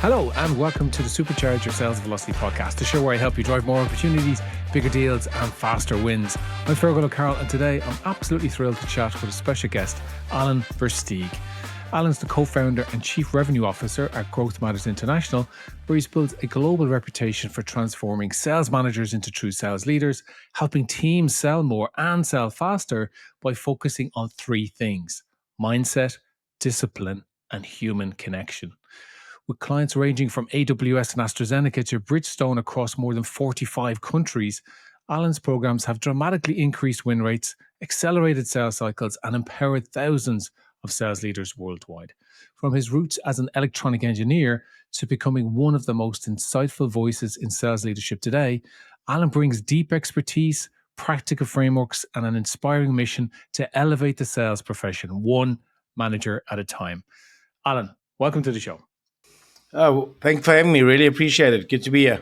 Hello and welcome to the Supercharge Your Sales Velocity podcast, the show where I help you drive more opportunities, bigger deals and faster wins. I'm Fergal and today I'm absolutely thrilled to chat with a special guest, Alan Versteeg. Alan's the co-founder and chief revenue officer at Growth Matters International, where he's built a global reputation for transforming sales managers into true sales leaders, helping teams sell more and sell faster by focusing on three things: mindset, discipline, and human connection. With clients ranging from AWS and AstraZeneca to Bridgestone across more than 45 countries, Alan's programs have dramatically increased win rates, accelerated sales cycles, and empowered thousands of sales leaders worldwide. From his roots as an electronic engineer to becoming one of the most insightful voices in sales leadership today, Alan brings deep expertise, practical frameworks, and an inspiring mission to elevate the sales profession one manager at a time. Alan, welcome to the show. Oh, thanks for having me. Really appreciate it. Good to be here.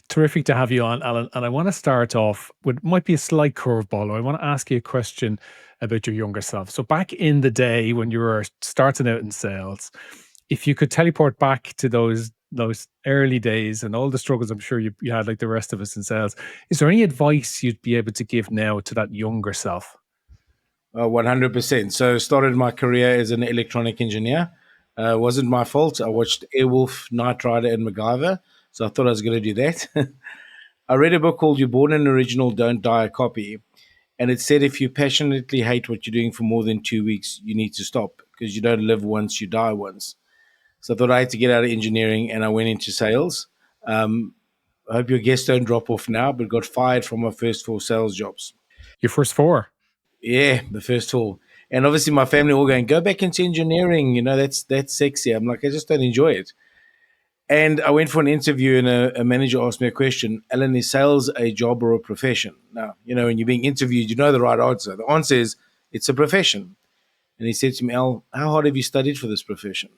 Terrific to have you on, Alan. And I want to start off with, might be a slight curveball. I want to ask you a question about your younger self. So back in the day when you were starting out in sales, if you could teleport back to those early days and all the struggles I'm sure you had like the rest of us in sales, is there any advice you'd be able to give now to that younger self? 100%. So started my career as an electronic engineer. Wasn't my fault. I watched Airwolf, Knight Rider, and MacGyver. So I thought I was going to do that. I read a book called You're Born an Original, Don't Die a Copy. And it said if you passionately hate what you're doing for more than 2 weeks, you need to stop because you don't live once, you die once. So I thought I had to get out of engineering and I went into sales. I hope your guests don't drop off now, but got fired from my first 4 sales jobs. Your first 4? Yeah, the first 4. And obviously my family all going, go back into engineering. You know, that's sexy. I'm like, I just don't enjoy it. And I went for an interview and a manager asked me a question, Alan, is sales a job or a profession? Now, you know, when you're being interviewed, you know the right answer. The answer is it's a profession. And he said to me, Al, how hard have you studied for this profession?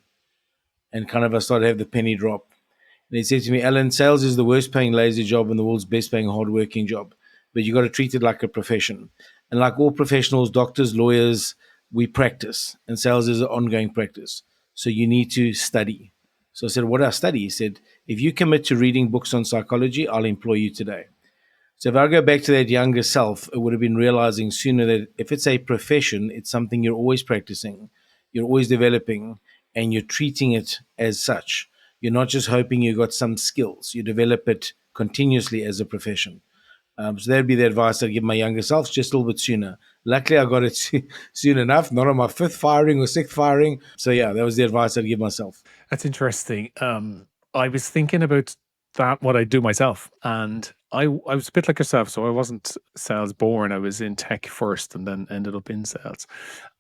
And kind of I started to have the penny drop. And he said to me, Alan, sales is the worst paying lazy job and the world's best paying hardworking job. But you got to treat it like a profession. And like all professionals, doctors, lawyers, we practice. And sales is an ongoing practice. So you need to study. So I said, what do I study? He said, if you commit to reading books on psychology, I'll employ you today. So if I go back to that younger self, it would have been realizing sooner that if it's a profession, it's something you're always practicing, you're always developing, and you're treating it as such. You're not just hoping you got some skills. You develop it continuously as a profession. So that'd be the advice I'd give my younger self just a little bit sooner. Luckily, I got it soon enough, not on my 5th firing or 6th firing. So yeah, that was the advice I'd give myself. That's interesting. I was thinking about that, what I do myself. And I was a bit like yourself. So I wasn't sales born. I was in tech first and then ended up in sales.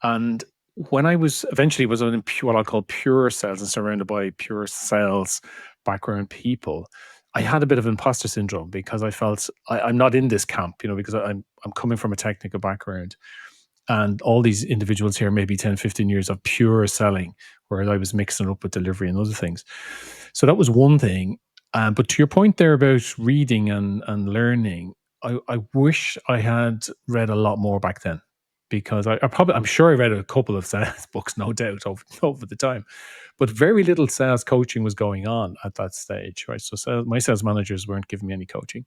And when I was eventually was in what I'll call pure sales and surrounded by pure sales background people, I had a bit of imposter syndrome because I felt I'm not in this camp, because I'm coming from a technical background. And all these individuals here, maybe 10, 15 years of pure selling, whereas I was mixing it up with delivery and other things. So that was one thing. But to your point there about reading and learning, I wish I had read a lot more back then, because I'm sure I read a couple of sales books, no doubt, over the time, but very little sales coaching was going on at that stage, right? So my sales managers weren't giving me any coaching.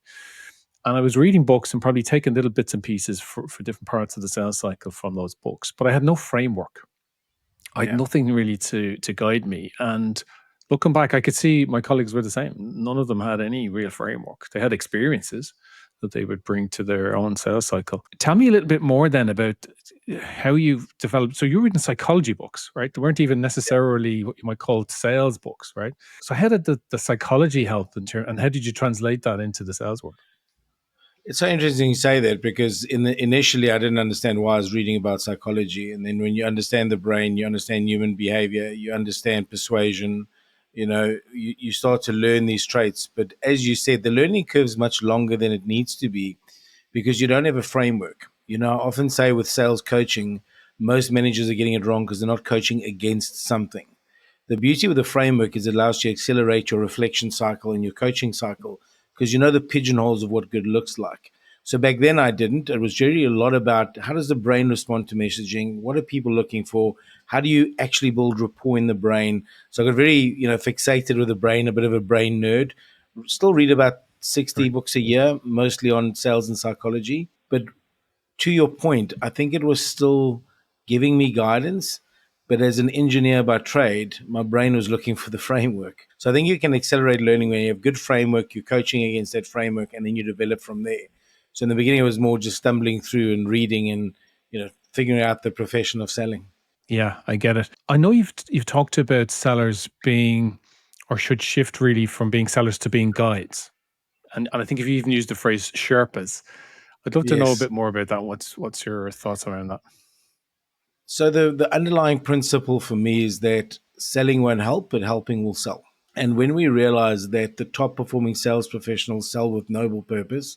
And I was reading books and probably taking little bits and pieces for different parts of the sales cycle from those books, but I had no framework. I had nothing really to guide me. And looking back, I could see my colleagues were the same. None of them had any real framework. They had experiences that they would bring to their own sales cycle. Tell me a little bit more then about how you've developed. So you're reading psychology books, right? They weren't even necessarily what you might call sales books, right? So how did the psychology help and how did you translate that into the sales world? It's so interesting you say that because initially I didn't understand why I was reading about psychology. And then when you understand the brain, you understand human behavior, you understand persuasion, you start to learn these traits. But as you said, the learning curve is much longer than it needs to be because you don't have a framework. I often say with sales coaching, most managers are getting it wrong because they're not coaching against something. The beauty with the framework is it allows you to accelerate your reflection cycle and your coaching cycle because you know the pigeonholes of what good looks like. So back then I didn't. It was really a lot about how does the brain respond to messaging? What are people looking for? How do you actually build rapport in the brain? So I got very, fixated with the brain, a bit of a brain nerd. Still read about 60 Right. books a year, mostly on sales and psychology. But to your point, I think it was still giving me guidance. But as an engineer by trade, my brain was looking for the framework. So I think you can accelerate learning when you have good framework, you're coaching against that framework, and then you develop from there. So in the beginning, it was more just stumbling through and reading and figuring out the profession of selling. Yeah, I get it. I know you've talked about sellers being or should shift really from being sellers to being guides. And I think if you even used the phrase Sherpas, I'd love to know a Yes. bit more about that. What's your thoughts around that? So the underlying principle for me is that selling won't help, but helping will sell. And when we realize that the top performing sales professionals sell with noble purpose,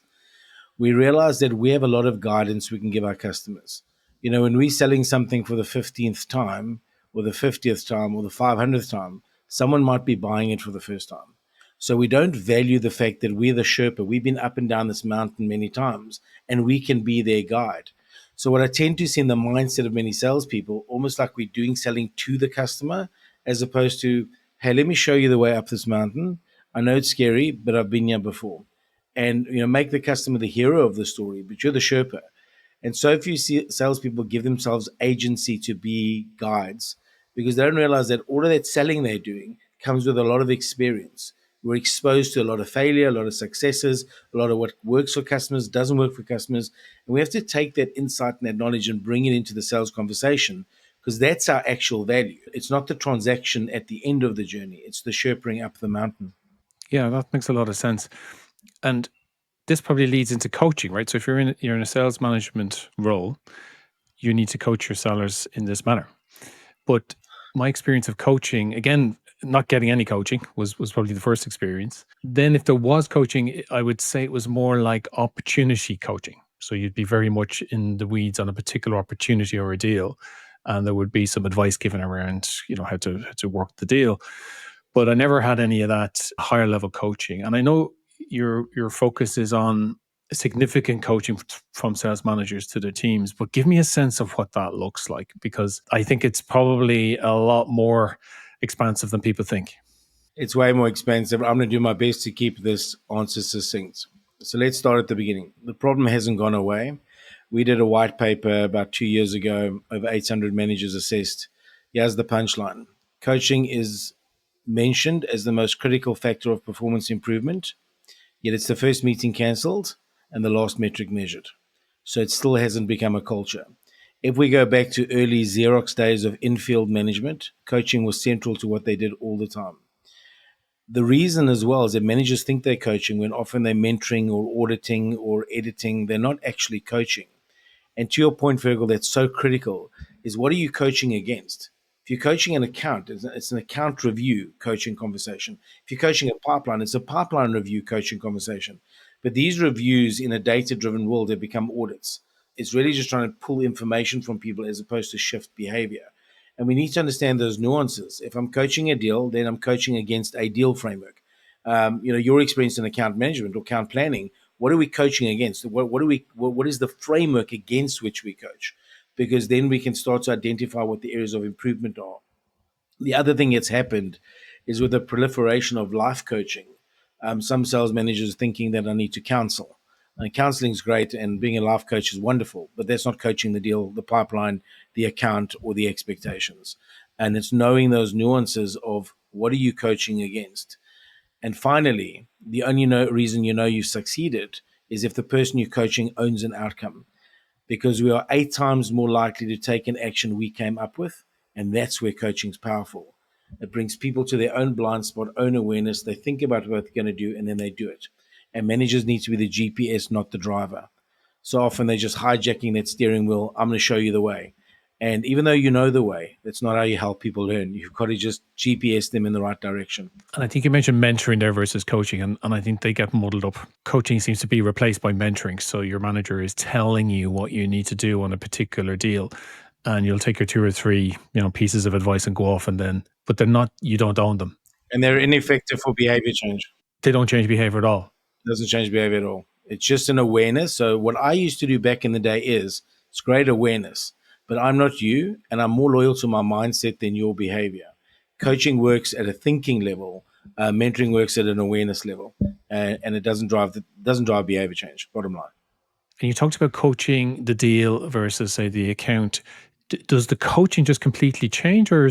we realize that we have a lot of guidance we can give our customers. When we're selling something for the 15th time, or the 50th time, or the 500th time, someone might be buying it for the first time. So we don't value the fact that we're the Sherpa. We've been up and down this mountain many times, and we can be their guide. So what I tend to see in the mindset of many salespeople, almost like we're doing selling to the customer, as opposed to, hey, let me show you the way up this mountain. I know it's scary, but I've been here before. And make the customer the hero of the story, but you're the Sherpa. And so if you see salespeople give themselves agency to be guides, because they don't realize that all of that selling they're doing comes with a lot of experience. We're exposed to a lot of failure, a lot of successes, a lot of what works for customers, doesn't work for customers. And we have to take that insight and that knowledge and bring it into the sales conversation because that's our actual value. It's not the transaction at the end of the journey, it's the Sherpering up the mountain. Yeah, that makes a lot of sense. And this probably leads into coaching, right? So if you're in a sales management role, you need to coach your sellers in this manner. But my experience of coaching, again, not getting any coaching was probably the first experience. Then if there was coaching, I would say it was more like opportunity coaching. So you'd be very much in the weeds on a particular opportunity or a deal. And there would be some advice given around, how to work the deal. But I never had any of that higher level coaching. And I know your focus is on significant coaching from sales managers to their teams, but give me a sense of what that looks like because I think it's probably a lot more expansive than people think. It's way more expensive. I'm going to do my best to keep this answer succinct. So let's start at the beginning. The problem hasn't gone away. We did a white paper about 2 years ago, over 800 managers assessed. Here's the punchline: coaching is mentioned as the most critical factor of performance improvement, yet it's the first meeting cancelled and the last metric measured. So it still hasn't become a culture. If we go back to early Xerox days of infield management, coaching was central to what they did all the time. The reason as well is that managers think they're coaching when often they're mentoring or auditing or editing. They're not actually coaching. And to your point, Fergal, that's so critical is what are you coaching against? If you're coaching an account, it's an account review coaching conversation. If you're coaching a pipeline, it's a pipeline review coaching conversation. But these reviews in a data driven world have become audits. It's really just trying to pull information from people as opposed to shift behavior. And we need to understand those nuances. If I'm coaching a deal, then I'm coaching against a deal framework. Your experience in account management or account planning, what are we coaching against? What is the framework against which we coach? Because then we can start to identify what the areas of improvement are. The other thing that's happened is with the proliferation of life coaching, some sales managers thinking that I need to counsel. And counseling is great, and being a life coach is wonderful, but that's not coaching the deal, the pipeline, the account, or the expectations. And it's knowing those nuances of what are you coaching against. And finally, the only reason you know you've succeeded is if the person you're coaching owns an outcome, because we are 8 times more likely to take an action we came up with. And that's where coaching is powerful. It brings people to their own blind spot, own awareness. They think about what they're going to do and then they do it. And managers need to be the GPS, not the driver. So often they're just hijacking that steering wheel. I'm going to show you the way. And even though you know the way, that's not how you help people learn. You've got to just GPS them in the right direction. And I think you mentioned mentoring there versus coaching, and I think they get muddled up. Coaching seems to be replaced by mentoring. So your manager is telling you what you need to do on a particular deal, and you'll take your two or three, pieces of advice and go off, but they're not. You don't own them. And they're ineffective for behavior change. They don't change behavior at all. Doesn't change behavior at all. It's just an awareness. So what I used to do back in the day is it's great awareness, but I'm not you, and I'm more loyal to my mindset than your behavior. Coaching works at a thinking level. Mentoring works at an awareness level, and it doesn't drive behavior change. Bottom line. And you talked about coaching the deal versus, say, the account. Does the coaching just completely change, or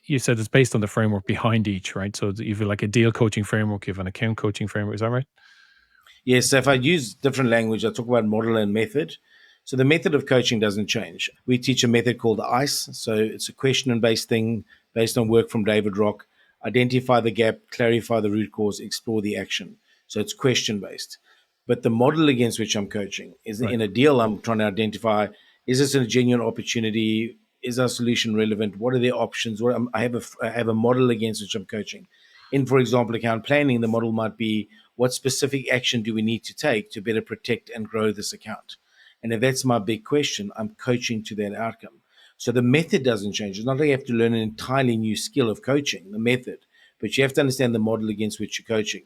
you said it's based on the framework behind each, right? So you have like a deal coaching framework, you have an account coaching framework. Is that right? Yes, so if I use different language, I talk about model and method. So the method of coaching doesn't change. We teach a method called ICE. So it's a question based thing based on work from David Rock. Identify the gap, clarify the root cause, explore the action. So it's question based. But the model against which I'm coaching is Right. in a deal, I'm trying to identify, is this a genuine opportunity? Is our solution relevant? What are the options? I have a model against which I'm coaching. In, for example, account planning, the model might be, what specific action do we need to take to better protect and grow this account? And if that's my big question, I'm coaching to that outcome. So the method doesn't change. It's not like you have to learn an entirely new skill of coaching, the method, but you have to understand the model against which you're coaching.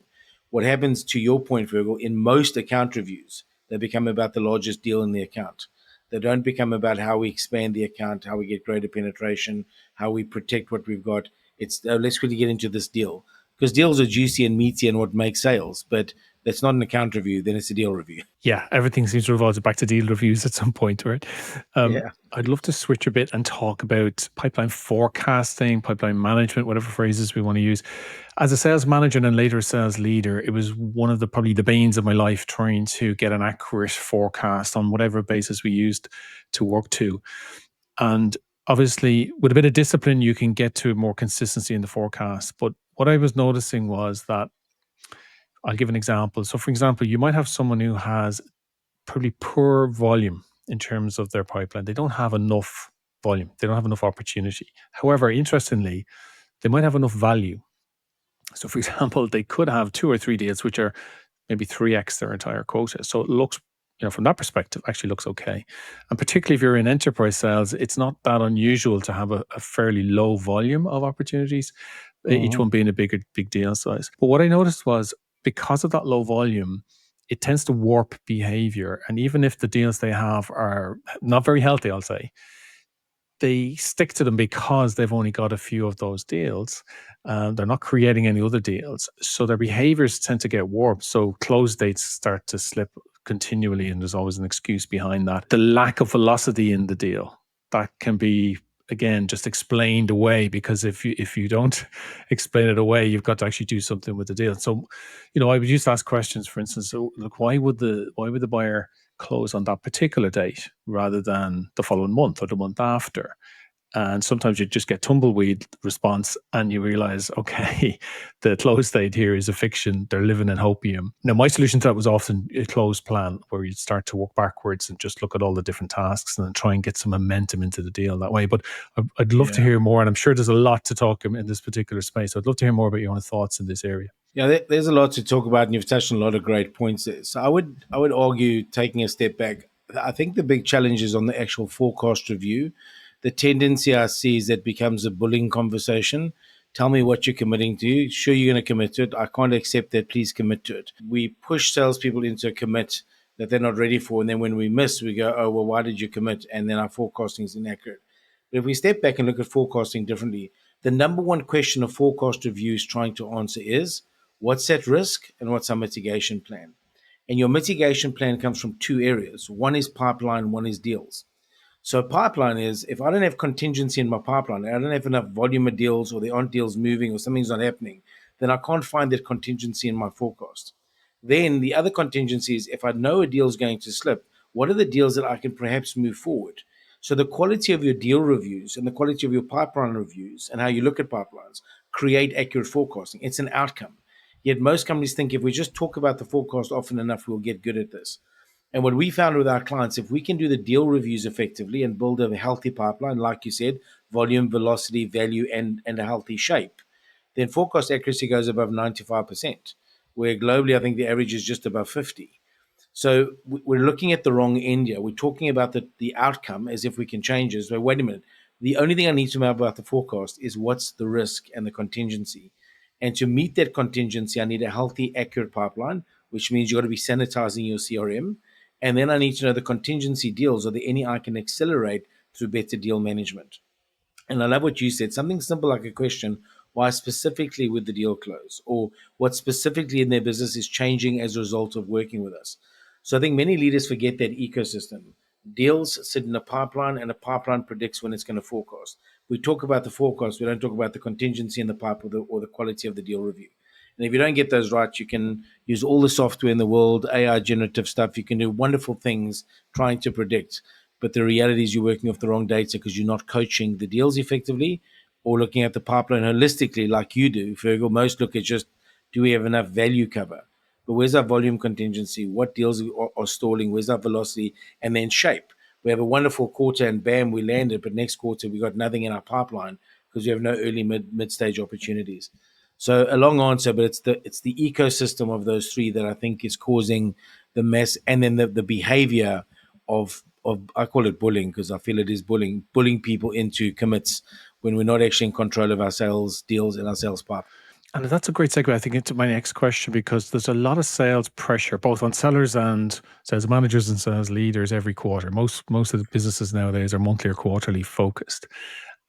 What happens, to your point, Fergal, in most account reviews, they become about the largest deal in the account. They don't become about how we expand the account, how we get greater penetration, how we protect what we've got. It's let's quickly get into this deal, because deals are juicy and meaty and what makes sales, but that's not an account review, then it's a deal review. Yeah, everything seems to revolve back to deal reviews at some point, right? Yeah. I'd love to switch a bit and talk about pipeline forecasting, pipeline management, whatever phrases we want to use. As a sales manager and then later a sales leader, it was one of the probably the banes of my life trying to get an accurate forecast on whatever basis we used to work to. And obviously, with a bit of discipline, you can get to more consistency in the forecast. But what I was noticing was that I'll give an example. So, for example, you might have someone who has probably poor volume in terms of their pipeline. They don't have enough volume, they don't have enough opportunity. However, interestingly, they might have enough value. So, for example, they could have two or three deals which are maybe 3x their entire quota. So it looks, from that perspective, actually looks okay. And particularly if you're in enterprise sales, it's not that unusual to have a fairly low volume of opportunities, each Mm-hmm. one being a big deal size. But what I noticed was because of that low volume, it tends to warp behavior. And even if the deals they have are not very healthy, I'll say, they stick to them because they've only got a few of those deals. They're not creating any other deals. So their behaviors tend to get warped. So close dates start to slip continually, and there's always an excuse behind that. The lack of velocity in the deal that can be again just explained away, because if you don't explain it away, you've got to actually do something with the deal. So, I would used to ask questions, for instance, so look, why would the buyer close on that particular date rather than the following month or the month after? And sometimes you just get tumbleweed response and you realize, okay, the close date here is a fiction. They're living in hopium. Now, my solution to that was often a closed plan where you'd start to work backwards and just look at all the different tasks and then try and get some momentum into the deal that way. But I'd love to Yeah. hear more. And I'm sure there's a lot to talk in this particular space. I'd love to hear more about your own thoughts in this area. Yeah, there's a lot to talk about, and you've touched on a lot of great points there. So I would argue, taking a step back, I think the big challenge is on the actual forecast review. The tendency I see is that becomes a bullying conversation. Tell me what you're committing to. Sure, you're going to commit to it. I can't accept that. Please commit to it. We push salespeople into a commit that they're not ready for, and then when we miss, we go, "Oh well, why did you commit?" And then our forecasting is inaccurate. But if we step back and look at forecasting differently, the number one question a forecast review is trying to answer is, what's at risk and what's our mitigation plan? And your mitigation plan comes from two areas. One is pipeline, one is deals. So pipeline is, if I don't have contingency in my pipeline, I don't have enough volume of deals, or there aren't deals moving, or something's not happening, then I can't find that contingency in my forecast. Then the other contingency is, if I know a deal is going to slip, what are the deals that I can perhaps move forward? So the quality of your deal reviews and the quality of your pipeline reviews and how you look at pipelines create accurate forecasting. It's an outcome. Yet most companies think if we just talk about the forecast often enough, we'll get good at this. And what we found with our clients, if we can do the deal reviews effectively and build a healthy pipeline, like you said, volume, velocity, value, and a healthy shape, then forecast accuracy goes above 95%, where globally I think the average is just above 50. So we're looking at the wrong end here. We're talking about the outcome as if we can change it. So wait a minute. The only thing I need to know about the forecast is what's the risk and the contingency. And to meet that contingency, I need a healthy, accurate pipeline which means you've got to be sanitizing your CRM. And then I need to know the contingency deals. Are there any I can accelerate through better deal management? And I love what you said, something simple like a question, why specifically would the deal close? Or what specifically in their business is changing as a result of working with us? So I think many leaders forget that ecosystem. Deals sit in a pipeline, and a pipeline predicts when it's going to forecast. We talk about the forecast, we don't talk about the contingency in the pipe or the quality of the deal review. And if you don't get those right, you can use all the software in the world, AI generative stuff. You can do wonderful things trying to predict. But the reality is you're working off the wrong data because you're not coaching the deals effectively or looking at the pipeline holistically like you do. Fergal, most look at just, do we have enough value cover? But where's our volume contingency? What deals are stalling? Where's our velocity? And then shape. We have a wonderful quarter and bam, we landed, but next quarter we got nothing in our pipeline because we have no early mid stage opportunities. So a long answer, but it's the ecosystem of those three that I think is causing the mess, and then the behavior of I call it bullying because I feel it is bullying people into commits when we're not actually in control of our sales deals and our sales pipe. And that's a great segue, I think, into my next question, because there's a lot of sales pressure, both on sellers and sales managers and sales leaders every quarter. Most of the businesses nowadays are monthly or quarterly focused.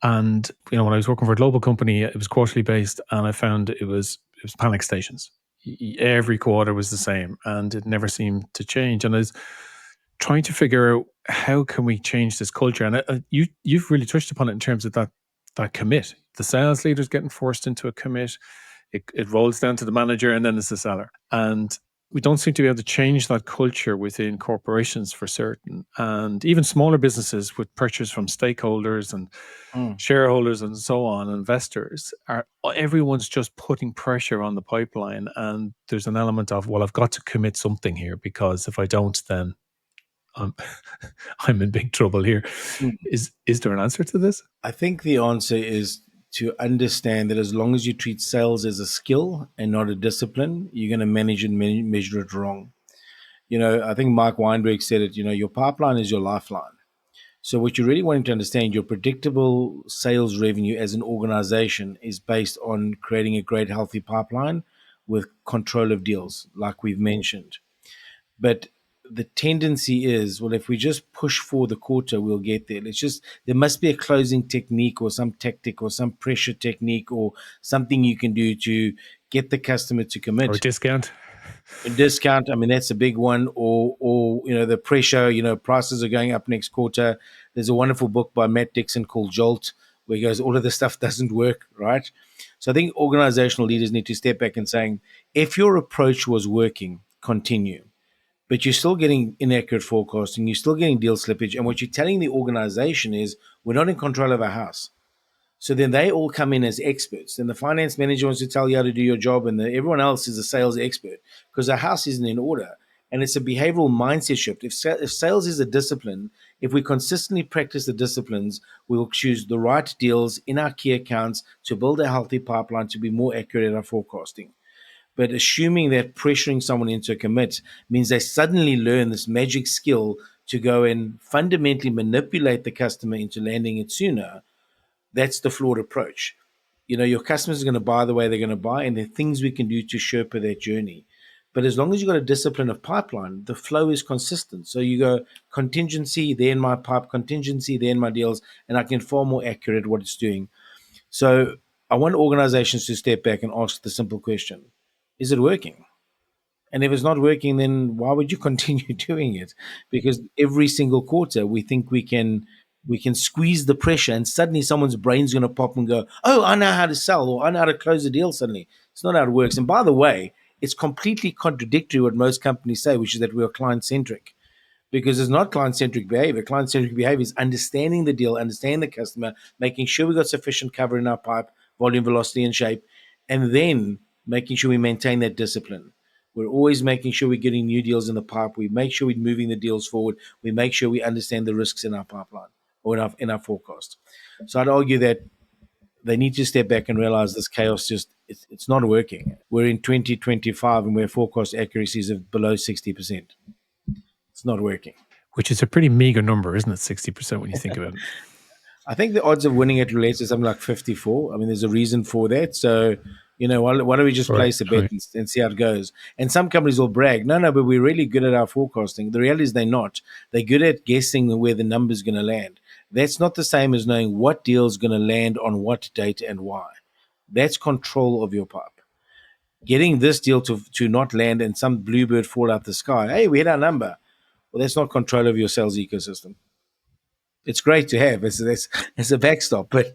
And when I was working for a global company, it was quarterly based, and I found it was panic stations. Every quarter was the same, and it never seemed to change. And I was trying to figure out how can we change this culture. And you've really touched upon it in terms of that commit. The sales leader's getting forced into a commit. It rolls down to the manager, and then it's the seller. And we don't seem to be able to change that culture within corporations for certain. And even smaller businesses with purchase from stakeholders and shareholders and so on, investors, everyone's just putting pressure on the pipeline. And there's an element of, well, I've got to commit something here, because if I don't, then I'm in big trouble here. Is there an answer to this? I think the answer is to understand that as long as you treat sales as a skill and not a discipline, you're going to manage and measure it wrong. I think Mark Weinberg said it, your pipeline is your lifeline. So what you really want to understand, your predictable sales revenue as an organization is based on creating a great, healthy pipeline with control of deals, like we've mentioned. But the tendency is, well, if we just push for the quarter, we'll get there. There must be a closing technique or some tactic or some pressure technique or something you can do to get the customer to commit. Or a discount. A discount, I mean, that's a big one. Or the pressure, prices are going up next quarter. There's a wonderful book by Matt Dixon called Jolt, where he goes, all of this stuff doesn't work, right? So I think organizational leaders need to step back and saying, if your approach was working, continue. But you're still getting inaccurate forecasting, you're still getting deal slippage. And what you're telling the organization is, we're not in control of our house. So then they all come in as experts. Then the finance manager wants to tell you how to do your job, and everyone else is a sales expert because our house isn't in order. And it's a behavioral mindset shift. If sales is a discipline, if we consistently practice the disciplines, we will choose the right deals in our key accounts to build a healthy pipeline to be more accurate at our forecasting. But assuming that pressuring someone into a commit means they suddenly learn this magic skill to go and fundamentally manipulate the customer into landing it sooner, that's the flawed approach. Your customers are going to buy the way they're going to buy, and there are things we can do to Sherpa that journey. But as long as you've got a discipline of pipeline, the flow is consistent. So you go contingency, then my pipe, contingency, then my deals, and I can far more accurate what it's doing. So I want organizations to step back and ask the simple question, is it working? And if it's not working, then why would you continue doing it? Because every single quarter we think we can squeeze the pressure, and suddenly someone's brain's going to pop and go, oh, I know how to sell, or I know how to close a deal suddenly. It's not how it works. And by the way, it's completely contradictory what most companies say, which is that we are client-centric. Because it's not client-centric behavior. Client-centric behavior is understanding the deal, understanding the customer, making sure we got sufficient cover in our pipe, volume, velocity, and shape, and then making sure we maintain that discipline. We're always making sure we're getting new deals in the pipe. We make sure we're moving the deals forward. We make sure we understand the risks in our pipeline or in our forecast. So I'd argue that they need to step back and realize this chaos it's not working. We're in 2025 and we're forecast accuracies of below 60%. It's not working. Which is a pretty meager number, isn't it? 60% when you think about it. I think the odds of winning it relates to something like 54. I mean, there's a reason for that. So Why don't we just Right. place a bet Right. and see how it goes? And some companies will brag, no, but we're really good at our forecasting. The reality is they're not. They're good at guessing where the number's going to land. That's not the same as knowing what deal's going to land on what date and why. That's control of your pipe. Getting this deal to not land and some bluebird fall out the sky. Hey, we hit our number. Well, that's not control of your sales ecosystem. It's great to have as a backstop, but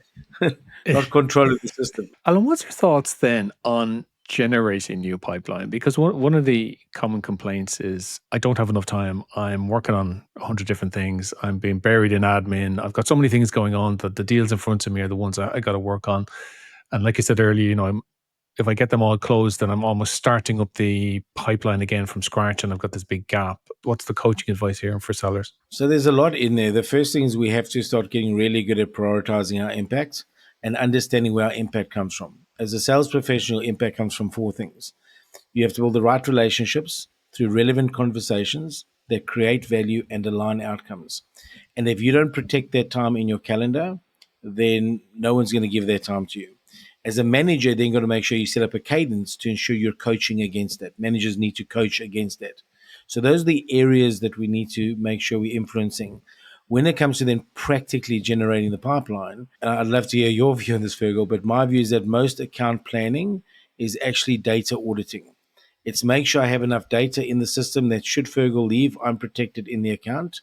not control of the system. Alan, what's your thoughts then on generating new pipeline? Because one of the common complaints is I don't have enough time. I'm working on 100 different things. I'm being buried in admin. I've got so many things going on that the deals in front of me are the ones I got to work on. And like I said earlier, if I get them all closed, then I'm almost starting up the pipeline again from scratch, and I've got this big gap. What's the coaching advice here for sellers? So there's a lot in there. The first thing is we have to start getting really good at prioritizing our impact and understanding where our impact comes from. As a sales professional, impact comes from four things. You have to build the right relationships through relevant conversations that create value and align outcomes. And if you don't protect that time in your calendar, then no one's going to give their time to you. As a manager, then you've got to make sure you set up a cadence to ensure you're coaching against that. Managers need to coach against that. So those are the areas that we need to make sure we're influencing. When it comes to then practically generating the pipeline, I'd love to hear your view on this, Fergal, but my view is that most account planning is actually data auditing. It's make sure I have enough data in the system that should Fergal leave, I'm protected in the account,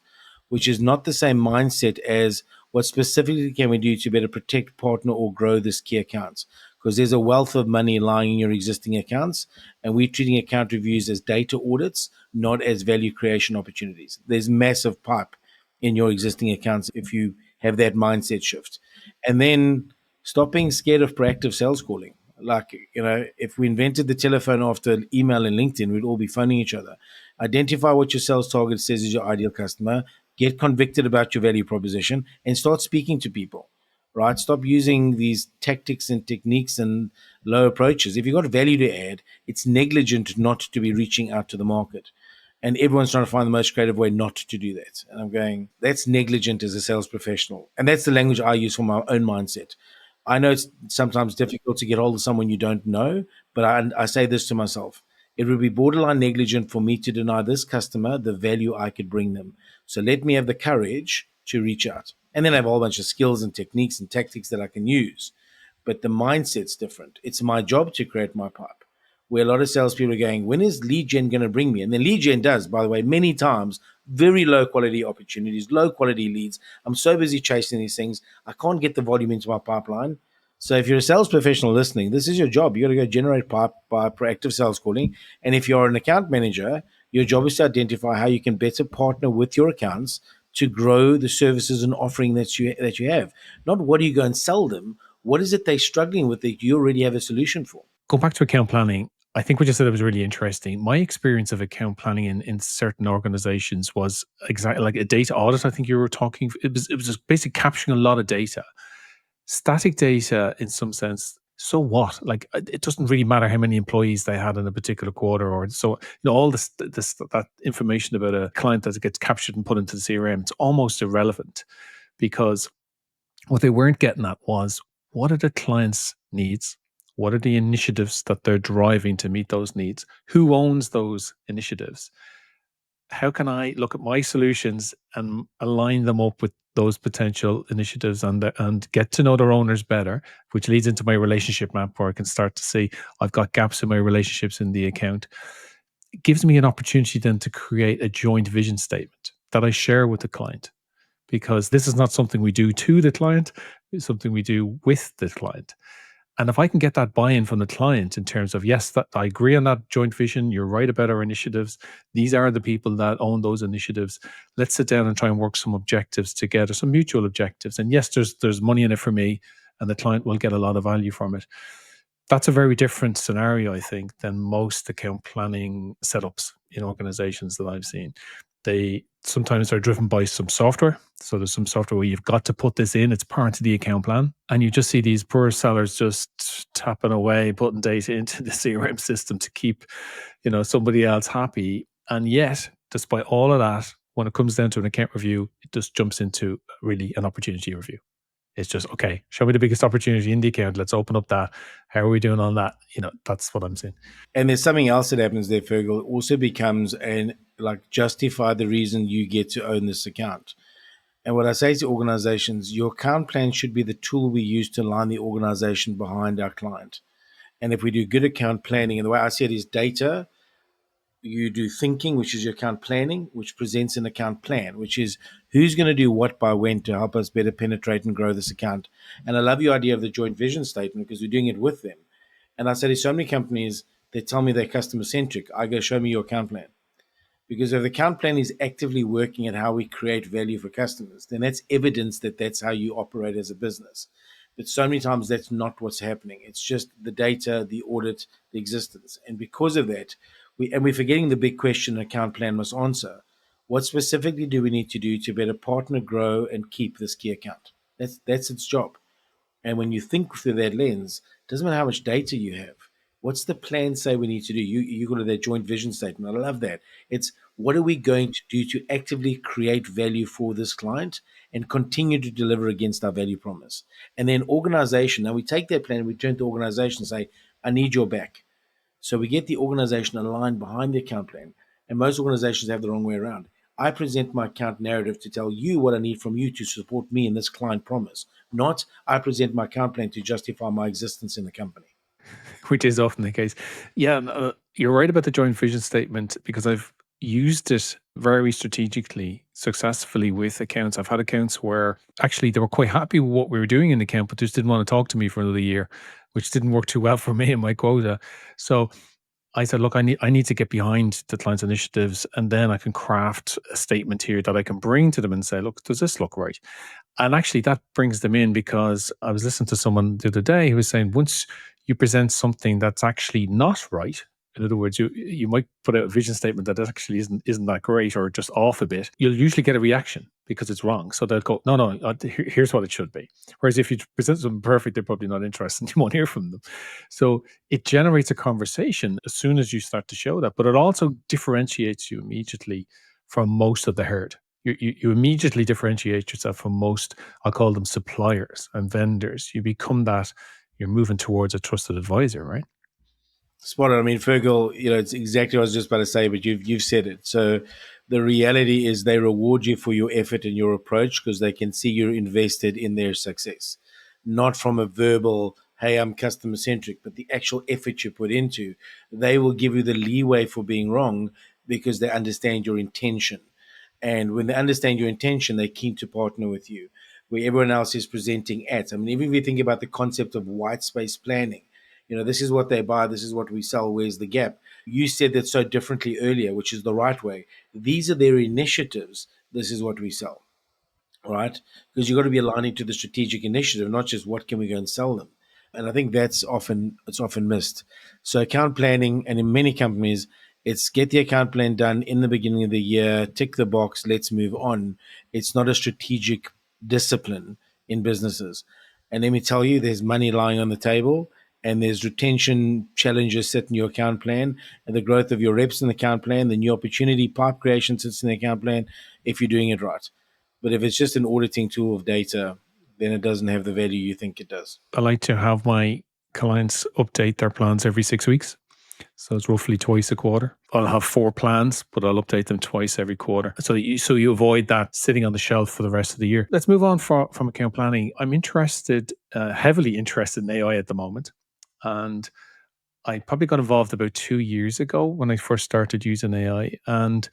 which is not the same mindset as what specifically can we do to better protect, partner, or grow this key accounts. Because there's a wealth of money lying in your existing accounts, and we're treating account reviews as data audits, not as value creation opportunities. There's massive pipe in your existing accounts if you have that mindset shift. And then stop being scared of proactive sales calling. Like, if we invented the telephone after email and LinkedIn, we'd all be phoning each other. Identify what your sales target says is your ideal customer, get convicted about your value proposition, and start speaking to people, right? Stop using these tactics and techniques and low approaches. If you've got value to add, it's negligent not to be reaching out to the market. And everyone's trying to find the most creative way not to do that. And I'm going, that's negligent as a sales professional. And that's the language I use for my own mindset. I know it's sometimes difficult to get hold of someone you don't know, but I say this to myself. It would be borderline negligent for me to deny this customer the value I could bring them. So let me have the courage to reach out. And then I have a whole bunch of skills and techniques and tactics that I can use. But the mindset's different. It's my job to create my pipe. Where a lot of salespeople are going, when is lead gen going to bring me? And then lead gen does, by the way, many times, very low quality opportunities, low quality leads. I'm so busy chasing these things, I can't get the volume into my pipeline. So if you're a sales professional listening, this is your job. You got to go generate pipe by proactive sales calling. And if you're an account manager, your job is to identify how you can better partner with your accounts to grow the services and offering that you have. Not what do you go and sell them. What is it they're struggling with that you already have a solution for? Go back to account planning. I think what you said was really interesting. My experience of account planning in certain organizations was exactly like a data audit. I think you were talking. It was just basically capturing a lot of data, static data in some sense. So what? Like it doesn't really matter how many employees they had in a particular quarter, or so all this that information about a client that gets captured and put into the CRM. It's almost irrelevant because what they weren't getting at was what are the client's needs? What are the initiatives that they're driving to meet those needs? Who owns those initiatives? How can I look at my solutions and align them up with those potential initiatives and get to know their owners better, which leads into my relationship map where I can start to see I've got gaps in my relationships in the account. It gives me an opportunity then to create a joint vision statement that I share with the client because this is not something we do to the client, it's something we do with the client. And if I can get that buy-in from the client in terms of, yes, that I agree on that joint vision, you're right about our initiatives. These are the people that own those initiatives. Let's sit down and try and work some objectives together, some mutual objectives. And yes, there's money in it for me, and the client will get a lot of value from it. That's a very different scenario, I think, than most account planning setups in organizations that I've seen. They sometimes are driven by some software. So there's some software where you've got to put this in, it's part of the account plan. And you just see these poor sellers just tapping away, putting data into the CRM system to keep, somebody else happy. And yet, despite all of that, when it comes down to an account review, it just jumps into really an opportunity review. It's just, okay, show me the biggest opportunity in the account. Let's open up that. How are we doing on that? That's what I'm saying. And there's something else that happens there, Fergal. It also becomes an like justify the reason you get to own this account. And what I say to organizations, your account plan should be the tool we use to align the organization behind our client. And if we do good account planning, and the way I see it is data, you do thinking, which is your account planning, which presents an account plan, which is who's going to do what by when to help us better penetrate and grow this account. And I love your idea of the joint vision statement because we're doing it with them. And I say to so many companies, they tell me they're customer centric. I go, show me your account plan. Because if the account plan is actively working at how we create value for customers, then that's evidence that that's how you operate as a business. But so many times that's not what's happening. It's just the data, the audit, the existence. And because of that, we're forgetting the big question an account plan must answer. What specifically do we need to do to better partner, grow, and keep this key account? That's its job. And when you think through that lens, it doesn't matter how much data you have. What's the plan say we need to do? You go to that joint vision statement. I love that. It's what are we going to do to actively create value for this client and continue to deliver against our value promise? And then organization. Now we take that plan, we turn to organization and say, I need your back. So we get the organization aligned behind the account plan. And most organizations have the wrong way around. I present my account narrative to tell you what I need from you to support me in this client promise, not I present my account plan to justify my existence in the company. Which is often the case. Yeah, you're right about the joint vision statement because I've used it very strategically, successfully with accounts. I've had accounts where actually they were quite happy with what we were doing in the account, but just didn't want to talk to me for another year, which didn't work too well for me and my quota. So I said, look, I need to get behind the client's initiatives, and then I can craft a statement here that I can bring to them and say, look, does this look right? And actually, that brings them in because I was listening to someone the other day who was saying once you present something that's actually not right, in other words, you might put out a vision statement that actually isn't that great or just off a bit. You'll usually get a reaction because it's wrong. So they'll go, no, no, here's what it should be. Whereas if you present something perfect, they're probably not interested. You won't hear from them. So it generates a conversation as soon as you start to show that, but it also differentiates you immediately from most of the herd. You immediately differentiate yourself from most, I'll call them suppliers and vendors. You become that, you're moving towards a trusted advisor, right? Spot on. I mean, Fergal, it's exactly what I was just about to say, but you've said it. So the reality is they reward you for your effort and your approach because they can see you're invested in their success, not from a verbal, hey, I'm customer centric, but the actual effort you put into. They will give you the leeway for being wrong because they understand your intention. And when they understand your intention, they're keen to partner with you, where everyone else is presenting at. I mean, even if you think about the concept of white space planning, this is what they buy, this is what we sell, where's the gap? You said that so differently earlier, which is the right way. These are their initiatives, this is what we sell, right? Because you've got to be aligning to the strategic initiative, not just what can we go and sell them. And I think it's often missed. So account planning, and in many companies, it's get the account plan done in the beginning of the year, tick the box, let's move on. It's not a strategic discipline in businesses. And let me tell you, there's money lying on the table, and there's retention challenges set in your account plan, and the growth of your reps in the account plan, the new opportunity pipe creation sits in the account plan if you're doing it right. But if it's just an auditing tool of data, then it doesn't have the value you think it does. I like to have my clients update their plans every 6 weeks. So it's roughly twice a quarter. I'll have 4 plans, but I'll update them twice every quarter. So you avoid that sitting on the shelf for the rest of the year. Let's move on from account planning. I'm heavily interested in AI at the moment. And I probably got involved about 2 years ago when I first started using AI. And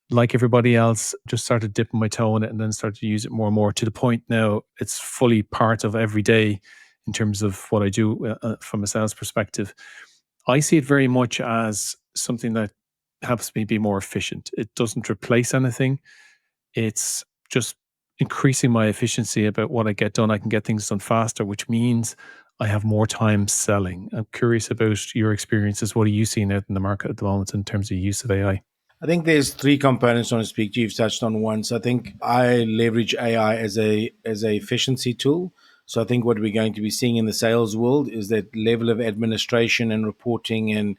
like everybody else, just started dipping my toe in it and then started to use it more and more to the point now it's fully part of every day in terms of what I do from a sales perspective. I see it very much as something that helps me be more efficient. It doesn't replace anything. It's just increasing my efficiency about what I get done. I can get things done faster, which means I have more time selling. I'm curious about your experiences. What are you seeing out in the market at the moment in terms of use of AI? I think there's three components I want to speak to. You've touched on one. So I think I leverage AI as a efficiency tool. So I think what we're going to be seeing in the sales world is that level of administration and reporting and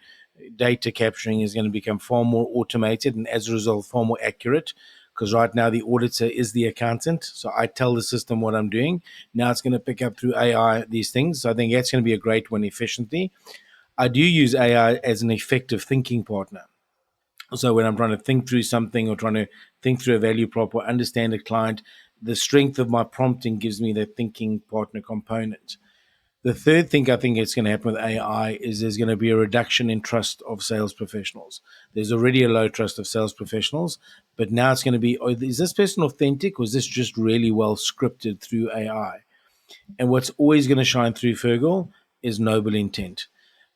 data capturing is going to become far more automated and as a result far more accurate because right now the auditor is the accountant. So I tell the system what I'm doing. Now it's going to pick up through AI these things. So I think that's going to be a great one efficiently. I do use AI as an effective thinking partner. So when I'm trying to think through something or trying to think through a value prop or understand a client, the strength of my prompting gives me that thinking partner component. The third thing I think is going to happen with AI is there's going to be a reduction in trust of sales professionals. There's already a low trust of sales professionals, but now it's going to be, oh, is this person authentic or is this just really well scripted through AI? And what's always going to shine through Fergal is noble intent.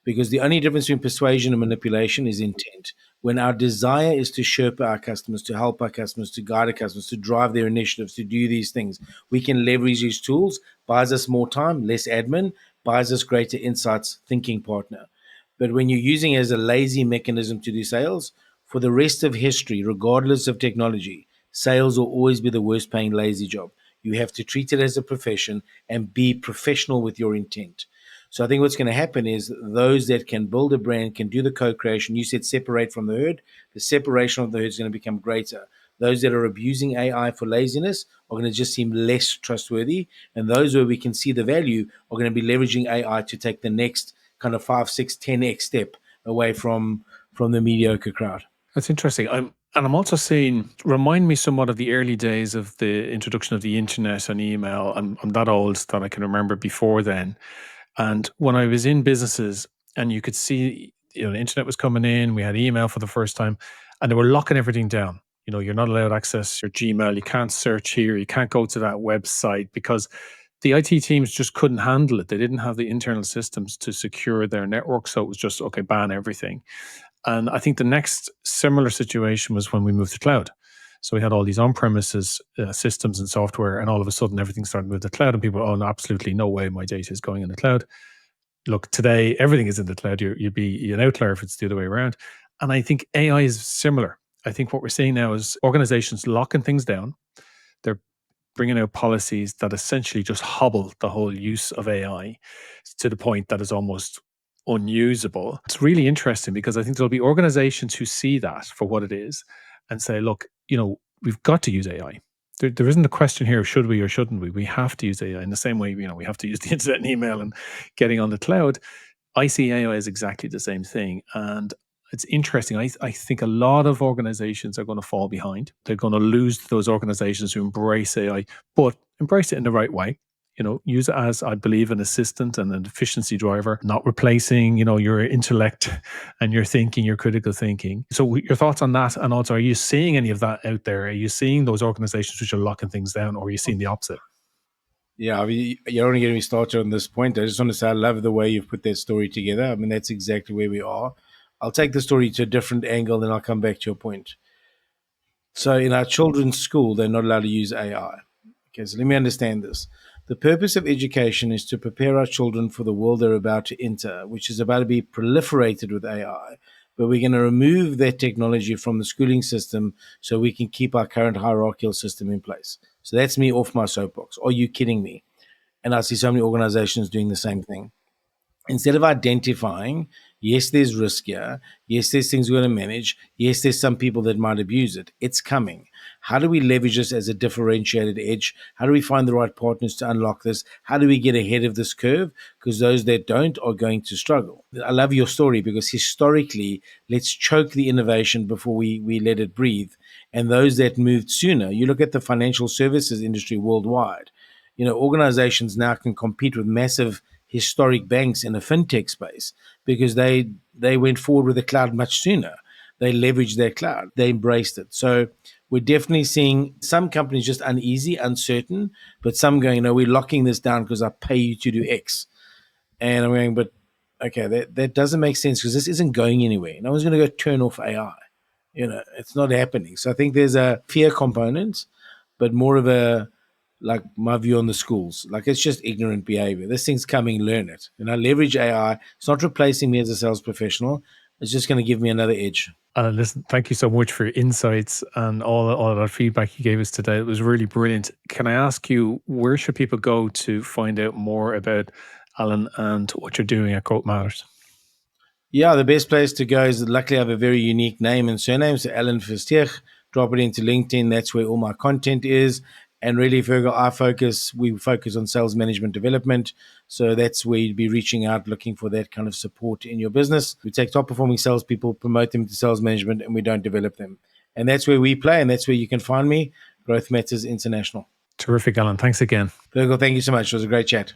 Because the only difference between persuasion and manipulation is intent. When our desire is to Sherpa our customers, to help our customers, to guide our customers, to drive their initiatives, to do these things, we can leverage these tools, buys us more time, less admin, buys us greater insights, thinking partner. But when you're using it as a lazy mechanism to do sales, for the rest of history, regardless of technology, sales will always be the worst paying lazy job. You have to treat it as a profession and be professional with your intent. So I think what's going to happen is those that can build a brand, can do the co-creation. You said separate from the herd. The separation of the herd is going to become greater. Those that are abusing AI for laziness are going to just seem less trustworthy. And those where we can see the value are going to be leveraging AI to take the next kind of 5, 6, 10x step away from the mediocre crowd. That's interesting. I'm also seeing, remind me somewhat of the early days of the introduction of the internet and email. I'm that old that I can remember before then. And when I was in businesses and you could see, the internet was coming in, we had email for the first time, and they were locking everything down. You're not allowed access your Gmail. You can't search here. You can't go to that website because the IT teams just couldn't handle it. They didn't have the internal systems to secure their network. So it was just, okay, ban everything. And I think the next similar situation was when we moved to cloud. So we had all these on-premises systems and software, and all of a sudden everything started to move to the cloud, and people, oh, no, absolutely no way my data is going in the cloud. Look, today everything is in the cloud. You'd be an outlier if it's the other way around. And I think AI is similar. I think what we're seeing now is organizations locking things down. They're bringing out policies that essentially just hobble the whole use of AI to the point that it's almost unusable. It's really interesting because I think there'll be organizations who see that for what it is and say, look, we've got to use AI. There isn't a question here, should we or shouldn't we? We have to use AI in the same way, we have to use the internet and email and getting on the cloud. I see AI as exactly the same thing. And it's interesting. I think a lot of organizations are going to fall behind. They're going to lose those organizations who embrace AI, but embrace it in the right way. Use it as, I believe, an assistant and an efficiency driver, not replacing, your intellect and your thinking, your critical thinking. So your thoughts on that? And also, are you seeing any of that out there? Are you seeing those organizations which are locking things down, or are you seeing the opposite? Yeah, I mean, you're only getting me started on this point. I just want to say I love the way you've put that story together. I mean, that's exactly where we are. I'll take the story to a different angle, then I'll come back to your point. So in our children's school, they're not allowed to use AI. Okay, so let me understand this. The purpose of education is to prepare our children for the world they're about to enter, which is about to be proliferated with AI. But we're going to remove that technology from the schooling system so we can keep our current hierarchical system in place. So that's me off my soapbox. Are you kidding me? And I see so many organizations doing the same thing. Instead of identifying, yes, there's risk here. Yes, there's things we're going to manage. Yes, there's some people that might abuse it. It's coming. How do we leverage this as a differentiated edge? How do we find the right partners to unlock this? How do we get ahead of this curve? Because those that don't are going to struggle. I love your story because historically, let's choke the innovation before we let it breathe. And those that moved sooner, you look at the financial services industry worldwide, organizations now can compete with massive historic banks in the fintech space because they went forward with the cloud much sooner. They leveraged their cloud. They embraced it. So we're definitely seeing some companies just uneasy, uncertain, but some going, we're locking this down because I pay you to do X. And I'm going, but okay, that doesn't make sense because this isn't going anywhere. No one's going to go turn off AI. It's not happening. So I think there's a fear component, but more of a, like my view on the schools, like it's just ignorant behavior. This thing's coming, learn it. Leverage AI. It's not replacing me as a sales professional. It's just going to give me another edge. Listen, thank you so much for your insights and all of that feedback you gave us today. It was really brilliant. Can I ask you, where should people go to find out more about Alan and what you're doing at Growth Matters? Yeah, the best place to go is, luckily I have a very unique name and surname, so Alan Versteeg. drop it into LinkedIn. That's where all my content is. And really, Fergal, we focus on sales management development. So that's where you'd be reaching out, looking for that kind of support in your business. We take top performing salespeople, promote them to sales management, and we don't develop them. And that's where we play, and that's where you can find me. Growth Matters International. Terrific, Alan. Thanks again. Fergal, thank you so much. It was a great chat.